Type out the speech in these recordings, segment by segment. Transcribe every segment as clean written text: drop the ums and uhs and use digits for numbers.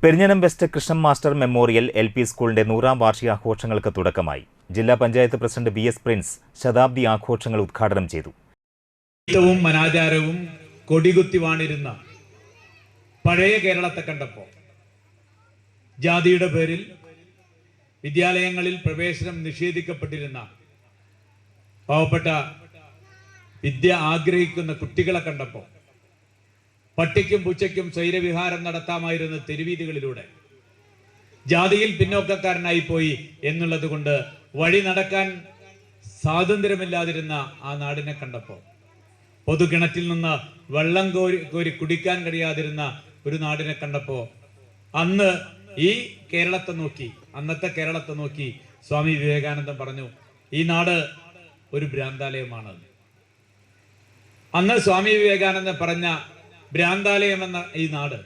Perinjanam west Krishnan master memorial LP. സ്കൂളിന്റെ 100ാം വാർഷികാഘോഷങ്ങൾക്ക് തുടക്കമായി. ജില്ലാ പഞ്ചായത്ത് പ്രസിഡന്റ് വി.എസ്. പ്രിൻസ് ശതാബ്ദി ആഘോഷങ്ങൾ ഉദ്ഘാടനം ചെയ്തു. വും അനാചാരവും കൊടികുത്തി വാണിരുന്ന പഴയ കേരളത്തെ കണ്ടപ്പോൾ ജാതിയുടെ പേരിൽ വിദ്യാലയങ്ങളിൽ പ്രവേശനം നിഷേധിക്കപ്പെട്ടിരുന്ന പാവപ്പെട്ട വിദ്യ ആഗ്രഹിക്കുന്ന കുട്ടികളെ കണ്ടപ്പോൾ പട്ടിക്കും പൂച്ചയ്ക്കും സ്വൈരവിഹാരം നടത്താമായിരുന്ന തെരുവീതികളിലൂടെ ജാതിയിൽ പിന്നോക്കക്കാരനായി പോയി എന്നുള്ളത് കൊണ്ട് വഴി നടക്കാൻ സ്വാതന്ത്ര്യമില്ലാതിരുന്ന ആ നാടിനെ കണ്ടപ്പോൾ പൊതുകിണറ്റിൽ നിന്ന് വെള്ളം കോരി കുടിക്കാൻ കഴിയാതിരുന്ന ഒരു നാടിനെ കണ്ടപ്പോൾ അന്ന് ഈ കേരളത്തെ നോക്കി, അന്നത്തെ കേരളത്തെ നോക്കി സ്വാമി വിവേകാനന്ദൻ പറഞ്ഞു, ഈ നാട് ഒരു ഭ്രാന്താലയമാണ്. അന്ന് സ്വാമി വിവേകാനന്ദൻ പറഞ്ഞ ഭ്രാന്താലയം എന്ന ഈ നാട്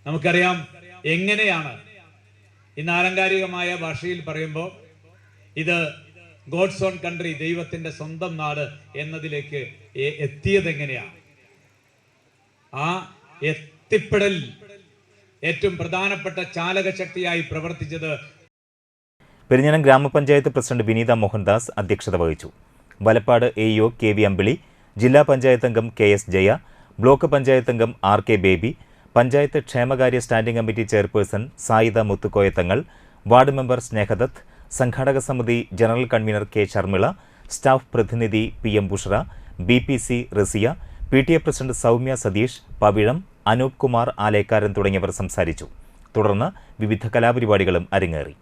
നമുക്കറിയാം എങ്ങനെയാണ് ഇന്ന് ആലങ്കാരികമായ ഭാഷയിൽ പറയുമ്പോൾ ഇത് ഗോഡ്സ് ഓൺ കൺട്രി, ദൈവത്തിന്റെ സ്വന്തം നാട് എന്നതിലേക്ക് എത്തിയത് എങ്ങനെയാണ്. ആ എത്തിപ്പെടൽ ഏറ്റവും പ്രധാനപ്പെട്ട ചാലകശക്തിയായി പ്രവർത്തിച്ചത്. പെരിഞ്ഞനം ഗ്രാമപഞ്ചായത്ത് പ്രസിഡന്റ് വിനീത മോഹൻദാസ് അധ്യക്ഷത വഹിച്ചു. വലപ്പാട് എ.ഇ.ഒ. കെ.വി. അമ്പിളി, ജില്ലാ പഞ്ചായത്ത് അംഗം കെ.എസ്. ജയ, ബ്ലോക്ക് പഞ്ചായത്ത് അംഗം ആർ.കെ. ബേബി, പഞ്ചായത്ത് ക്ഷേമകാര്യ standing committee chairperson Sayida Muthukoyathangal, ward member Snehadath, സംഘാടക സമിതി general convener K. Sharmila, staff പ്രതിനിധി PM. Bushra, BPC. Rasiya, PTA. President Soumya Satheesh, Pavizham, Anoop Kumar Alekkaran തുടങ്ങിയവർ സംസാരിച്ചു. തുടർന്ന് വിവിധ കലാപരിപാടികളും അരങ്ങേറി.